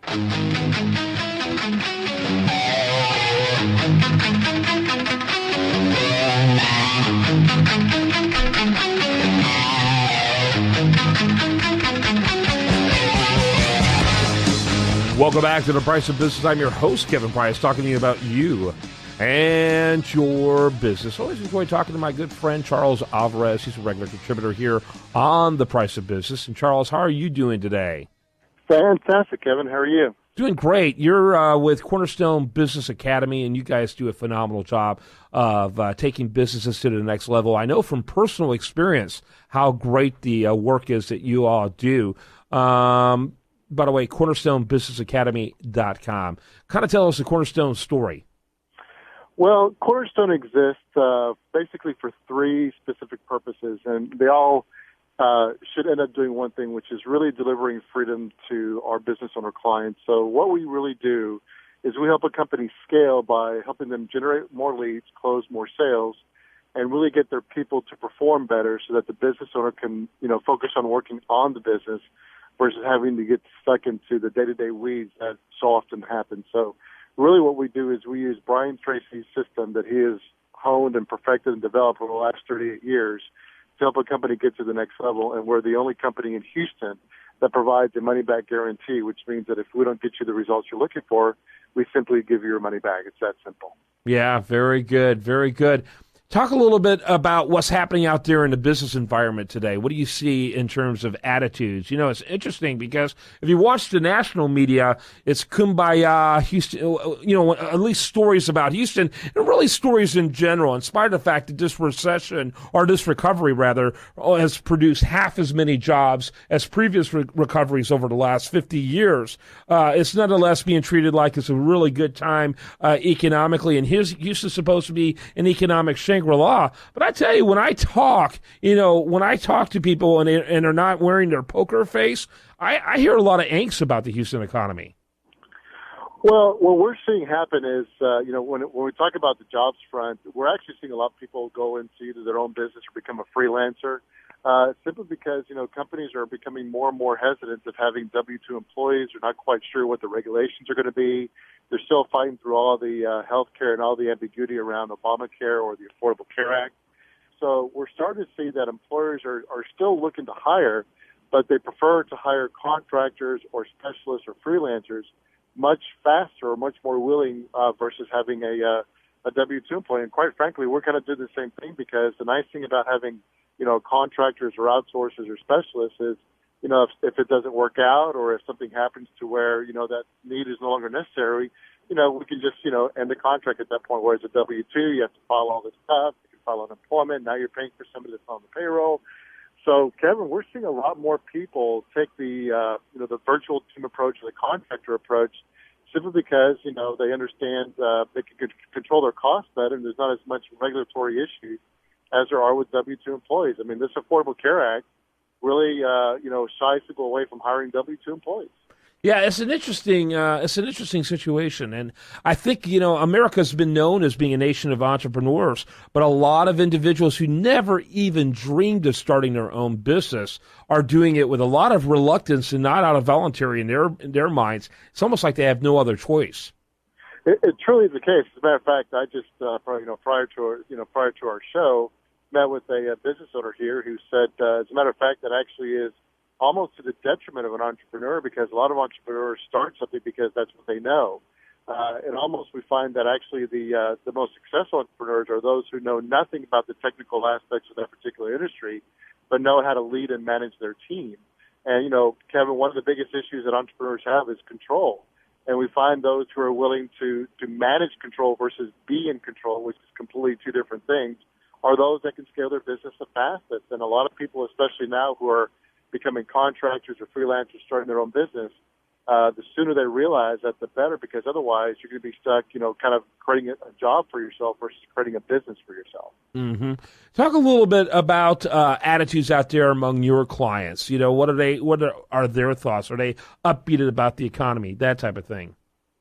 Welcome back to The Price of Business. I'm your host, Kevin Price, talking to you about you and your business. Always enjoy talking to my good friend, Charles Alvarez. He's a regular contributor here on The Price of Business. And Charles, how are you doing today? Fantastic, Kevin. How are you? Doing great. You're with Cornerstone Business Academy, and you guys do a phenomenal job of taking businesses to the next level. I know from personal experience how great the work is that you all do. By the way, cornerstonebusinessacademy.com. Kind of tell us the Cornerstone story. Well, Cornerstone exists basically for three specific purposes, and they all should end up doing one thing, which is really delivering freedom to our business owner clients. So what we really do is we help a company scale by helping them generate more leads, close more sales, and really get their people to perform better so that the business owner can, focus on working on the business versus having to get stuck into the day-to-day weeds that so often happen. So really what we do is we use Brian Tracy's system that he has honed and perfected and developed over the last 38 years to help a company get to the next level. And we're the only company in Houston that provides a money-back guarantee, which means that if we don't get you the results you're looking for, we simply give you your money back. It's that simple. Yeah, very good, very good. Talk a little bit about what's happening out there in the business environment today. What do you see in terms of attitudes? It's interesting because if you watch the national media, it's kumbaya, Houston, at least stories about Houston, and really stories in general, in spite of the fact that this recession, or this recovery rather, has produced half as many jobs as previous recoveries over the last 50 years. It's nonetheless being treated like it's a really good time economically, and Houston's supposed to be an economic Shangri-La. But I tell you, when I talk to people and they're not wearing their poker face, I hear a lot of angst about the Houston economy. Well, what we're seeing happen is, when we talk about the jobs front, we're actually seeing a lot of people go into either their own business or become a freelancer, simply because, companies are becoming more and more hesitant of having W-2 employees. They're not quite sure what the regulations are going to be. They're still fighting through all the health care and all the ambiguity around Obamacare or the Affordable Care Act. So we're starting to see that employers are still looking to hire, but they prefer to hire contractors or specialists or freelancers much faster or much more willing versus having a W-2 employee. And quite frankly, we're going to do the same thing because the nice thing about having, contractors or outsourcers or specialists is, if it doesn't work out or if something happens to where, that need is no longer necessary, we can just, end the contract at that point. Whereas a W-2, you have to file all this stuff. You can file unemployment. Now you're paying for somebody that's on the payroll. So, Kevin, we're seeing a lot more people take the virtual team approach or the contractor approach simply because, they understand they can control their costs better and there's not as much regulatory issues as there are with W-2 employees. I mean, this Affordable Care Act really, shies people away from hiring W-2 employees. Yeah, it's an interesting situation, and I think America's been known as being a nation of entrepreneurs, but a lot of individuals who never even dreamed of starting their own business are doing it with a lot of reluctance and not out of voluntary in their minds. It's almost like they have no other choice. It truly is the case. As a matter of fact, I just prior to our show, met with a business owner here who said, as a matter of fact, that actually is almost to the detriment of an entrepreneur because a lot of entrepreneurs start something because that's what they know. And almost we find that actually the most successful entrepreneurs are those who know nothing about the technical aspects of that particular industry, but know how to lead and manage their team. And, Kevin, one of the biggest issues that entrepreneurs have is control. And we find those who are willing to manage control versus be in control, which is completely two different things, are those that can scale their business the fastest. And a lot of people, especially now who are becoming contractors or freelancers starting their own business, the sooner they realize that, the better, because otherwise you're going to be stuck, kind of creating a job for yourself versus creating a business for yourself. Mm-hmm. Talk a little bit about attitudes out there among your clients. What are their thoughts? Are they upbeat about the economy, that type of thing?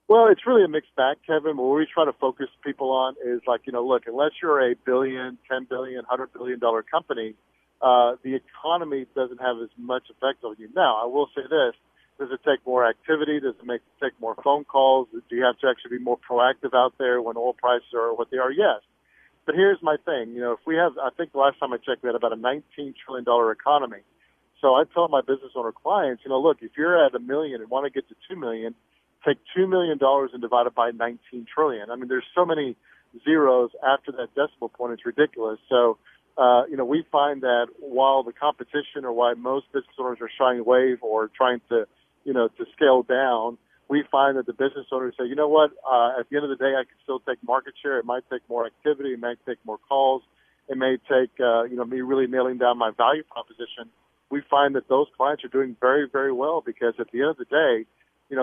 Well, it's really a mixed bag, Kevin. What we try to focus people on is look, unless you're a billion, $10 billion, $100 billion company, the economy doesn't have as much effect on you. Now, I will say this. Does it take more activity? Does it take more phone calls? Do you have to actually be more proactive out there when oil prices are what they are? Yes. But here's my thing. If we have, I think the last time I checked, we had about a $19 trillion economy. So I tell my business owner clients, look, if you're at $1 million and want to get to $2 million, take $2 million and divide it by 19 trillion. I mean, there's so many zeros after that decimal point. It's ridiculous. So, we find that while the competition or why most business owners are shying away or trying to scale down, we find that the business owners say, you know what, at the end of the day, I can still take market share. It might take more activity. It might take more calls. It may take, me really nailing down my value proposition. We find that those clients are doing very, very well because at the end of the day,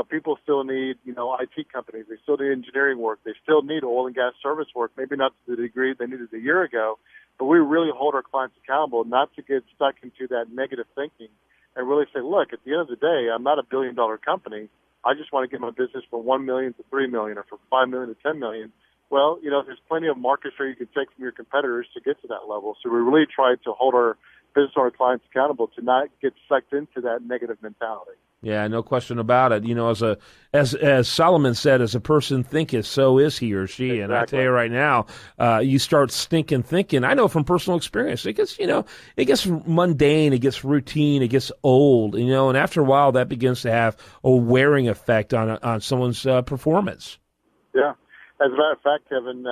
people still need, IT companies. They still need engineering work. They still need oil and gas service work, maybe not to the degree they needed a year ago, but we really hold our clients accountable not to get stuck into that negative thinking and really say, look, at the end of the day, I'm not $1 billion company. I just want to get my business from 1 million to 3 million or from 5 million to 10 million. Well, there's plenty of market share you can take from your competitors to get to that level. So we really try to hold our business owner clients accountable to not get sucked into that negative mentality. Yeah, no question about it. As Solomon said, as a person thinketh, so is he or she. Exactly. And I tell you right now, you start stinking thinking. I know from personal experience, it gets mundane, it gets routine, it gets old, and after a while that begins to have a wearing effect on someone's performance. Yeah. As a matter of fact, Kevin,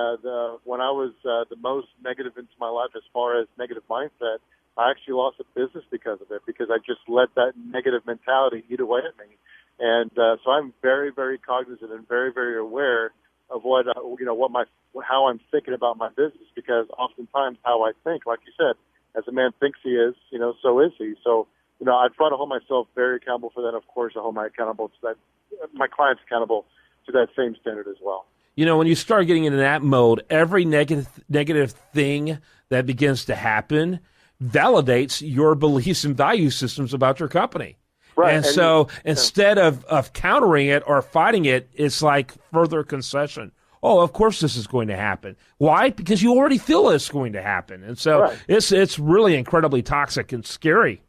when I was the most negative into my life as far as negative mindset, I actually lost a business because of it, because I just let that negative mentality eat away at me. And so I'm very, very cognizant and very, very aware of how I'm thinking about my business, because oftentimes how I think, like you said, as a man thinks he is, so is he. So, I try to hold myself very accountable for that. Of course, I hold my clients accountable to that same standard as well. When you start getting into that mode, every negative thing that begins to happen validates your beliefs and value systems about your company. Right. And so instead of countering it or fighting it, it's like further concession. Oh, of course this is going to happen. Why? Because you already feel it's going to happen. And so it's really incredibly toxic and scary.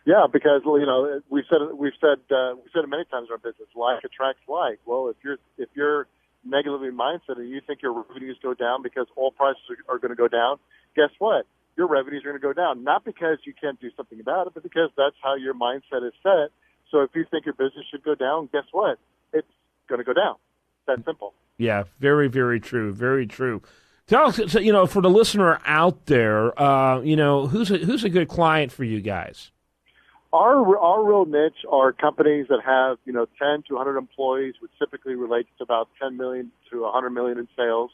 Yeah, because we've said it many times in our business. Like attracts like. Well, if you're negatively mindset and you think your revenues go down because oil prices are going to go down, guess what? Your revenues are going to go down, not because you can't do something about it, but because that's how your mindset is set. So if you think your business should go down, guess what? It's going to go down. That simple. Yeah, very, very true. Very true. Tell us, for the listener out there, who's a good client for you guys? Our real niche are companies that have 10 to 100 employees, which typically relates to about 10 million to 100 million in sales.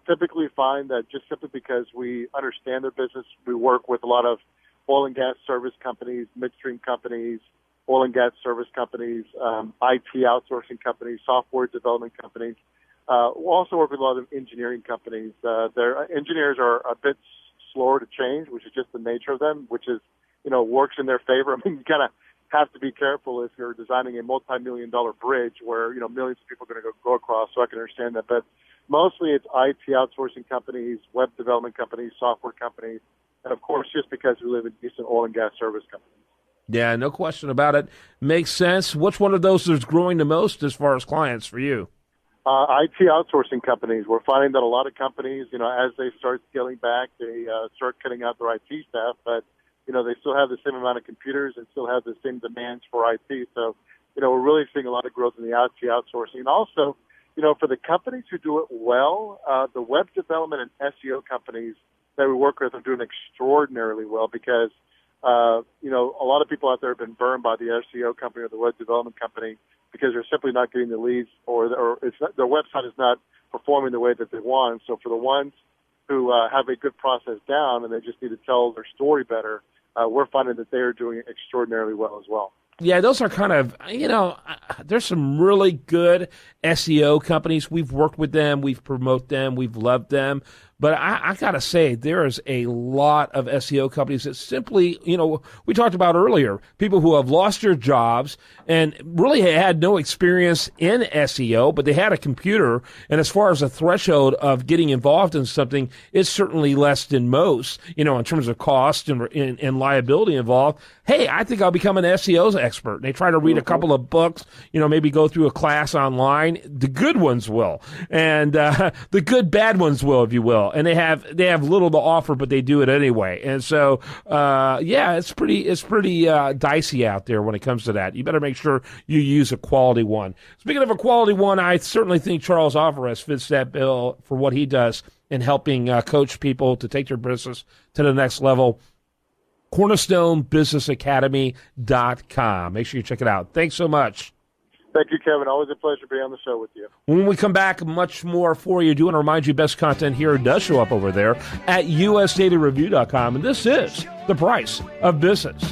Typically find that just simply because we understand their business, we work with a lot of oil and gas service companies, midstream companies, oil and gas service companies, IT outsourcing companies, software development companies. We'll also work with a lot of engineering companies. Their engineers are a bit slower to change, which is just the nature of them, which is, works in their favor. I mean, you kind of have to be careful if you're designing a multi-million-dollar bridge where, millions of people are going to go across, so I can understand that. But mostly it's IT outsourcing companies, web development companies, software companies, and, of course, just because we live in decent oil and gas service companies. Yeah, no question about it. Makes sense. Which one of those is growing the most as far as clients for you? IT outsourcing companies. We're finding that a lot of companies, as they start scaling back, they start cutting out their IT staff, but they still have the same amount of computers and still have the same demands for IT. So, we're really seeing a lot of growth in the IT outsourcing. And also, for the companies who do it well, the web development and SEO companies that we work with are doing extraordinarily well because, a lot of people out there have been burned by the SEO company or the web development company because they're simply not getting the leads or their website is not performing the way that they want. So for the ones who have a good process down and they just need to tell their story better, we're finding that they are doing extraordinarily well as well. Yeah, those are kind of, there's some really good SEO companies. We've worked with them, we've promoted them, we've loved them. But I got to say, there is a lot of SEO companies that simply, we talked about earlier, people who have lost their jobs and really had no experience in SEO, but they had a computer. And as far as the threshold of getting involved in something, it's certainly less than most, in terms of cost and liability involved. Hey, I think I'll become an SEO expert. And they try to read a couple of books, maybe go through a class online. The good ones will, and the good bad ones will, if you will. And they have little to offer, but they do it anyway. And so, it's pretty dicey out there when it comes to that. You better make sure you use a quality one. Speaking of a quality one, I certainly think Charles Alvarez fits that bill for what he does in helping coach people to take their business to the next level. CornerstoneBusinessAcademy.com. Make sure you check it out. Thanks so much. Thank you, Kevin. Always a pleasure being on the show with you. When we come back, much more for you. I do want to remind you, best content here does show up over there at usdailyreview.com. And this is The Price of Business.